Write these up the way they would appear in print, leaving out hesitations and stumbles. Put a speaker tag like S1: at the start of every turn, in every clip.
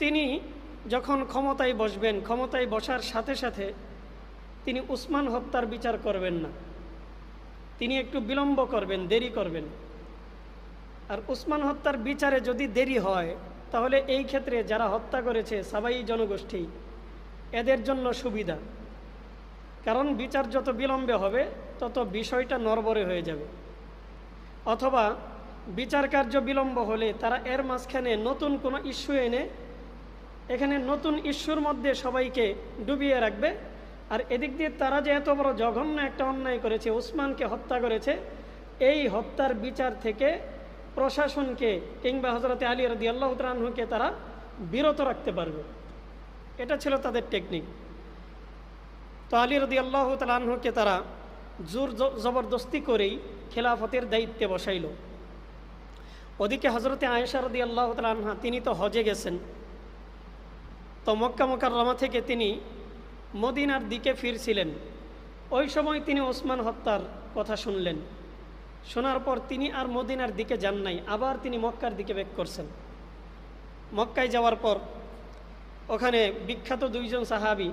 S1: তিনি যখন ক্ষমতায় বসবেন, ক্ষমতায় বসার সাথে সাথে তিনি উসমান হত্যার বিচার করবেন না, তিনি একটু বিলম্ব করবেন, দেরি করবেন। আর উসমান হত্যার বিচারে যদি দেরি হয় তাহলে এই ক্ষেত্রে যারা হত্যা করেছে সাবাই জনগোষ্ঠী, এদের জন্য সুবিধা, কারণ বিচার যত বিলম্বে হবে তত বিষয়টা নড়বড়ে হয়ে যাবে। অথবা বিচার কার্য বিলম্ব হলে তারা এর মাঝখানে নতুন কোনো ইস্যু এনে এখানে নতুন ইস্যুর মধ্যে সবাইকে ডুবিয়ে রাখবে। আর এদিক দিয়ে তারা যে এত বড় জঘন্য একটা অন্যায় করেছে, উসমানকে হত্যা করেছে, এই হত্যার বিচার থেকে প্রশাসনকে কিংবা হযরতে আলী রাদিয়াল্লাহু তাআলা আনহুকে তারা বিরত রাখতে পারবে। এটা ছিল তাদের টেকনিক। তো আলী রাদিয়াল্লাহু তাআলা আনহুকে তারা জোর জবরদস্তি করেই খেলাফতের দায়িত্বে বসাইল। ওদিকে হযরতে আয়েশা রাদিয়াল্লাহু তাআলা আনহা তিনি তো হজে গেছেন, তো মক্কা মুকাররমা থেকে তিনি মদিনার দিকে ফিরছিলেন। ওই সময় তিনি ওসমান হত্যার কথা শুনলেন। শোনার পর তিনি আর মদিনার দিকে যান নাই, আবার তিনি মক্কার দিকে ব্যাক করছেন। মক্কায় যাওয়ার পর ওখানে বিখ্যাত দুইজন সাহাবী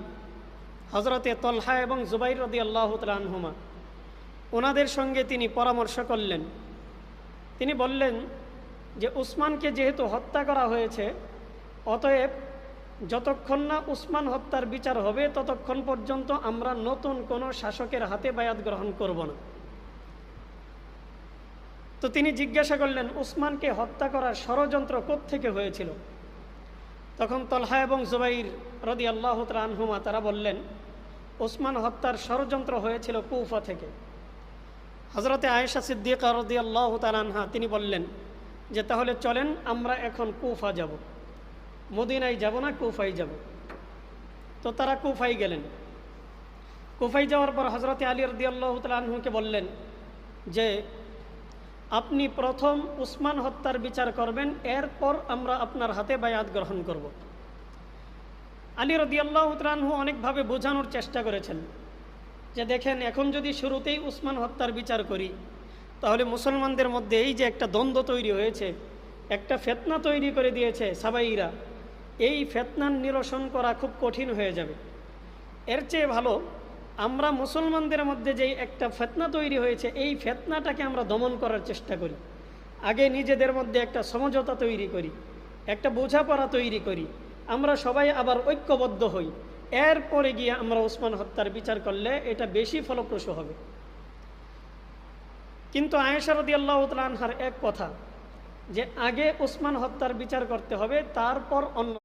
S1: হযরতে তলহা এবং জুবাইর রাদিয়াল্লাহু তাআলা আনহুমা, ওনাদের সঙ্গে তিনি পরামর্শ করলেন। তিনি বললেন যে উসমানকে যেহেতু হত্যা করা হয়েছে, অতএব যতক্ষণ না উসমান হত্যার বিচার হবে ততক্ষণ পর্যন্ত আমরা নতুন কোনো শাসকের হাতে বায়াত গ্রহণ করব না। তো তিনি জিজ্ঞাসা করলেন উসমানকে হত্যা করার ষড়যন্ত্র কোত্থেকে হয়েছিল? তখন তলহা এবং জুবাইর রাদিয়াল্লাহু তাআলা আনহুমা তারা বললেন উসমান হত্যার ষড়যন্ত্র হয়েছিল কুফা থেকে। হযরতে আয়েশা সিদ্দিকা রাদিয়াল্লাহু তাআলা আনহা তিনি বললেন যে তাহলে চলেন আমরা এখন কুফা যাব, মদিনায় যাব না, কুফায় যাব। তো তারা কুফায় গেলেন। কুফায় যাওয়ার পর হযরতে আলী রাদিয়াল্লাহু তাআলা আনহুকে বললেন যে আপনি প্রথম উসমান হত্যার বিচার করবেন, এরপর আমরা আপনার হাতে বায়াত গ্রহণ করব। আলী রাদিয়াল্লাহু তাআলা আনহু অনেকভাবে বোঝানোর চেষ্টা করেছেন যে দেখেন, এখন যদি শুরুতেই উসমান হত্যার বিচার করি তাহলে মুসলমানদের মধ্যে এই যে একটা দ্বন্দ্ব তৈরি হয়েছে, একটা ফিতনা তৈরি করে দিয়েছে সাবাইরা, এই ফিতনার নিরসন করা খুব কঠিন হয়ে যাবে। এর চেয়ে ভালো আমরা মুসলমানদের মধ্যে যেই একটা ফিতনা তৈরি হয়েছে, এই ফিতনাটাকে আমরা দমন করার চেষ্টা করি। আগে নিজেদের মধ্যে একটা সমঝোতা তৈরি করি, একটা বোঝাপড়া তৈরি করি, আমরা সবাই আবার ঐক্যবদ্ধ হই, এরপরে গিয়ে আমরা উসমান হত্যার বিচার করলে এটা বেশি ফলপ্রসূ হবে। কিন্তু আয়েশা রাদিয়াল্লাহু তাআলা আনহার এক কথা যে আগে উসমান হত্যার বিচার করতে হবে, তারপর অন্য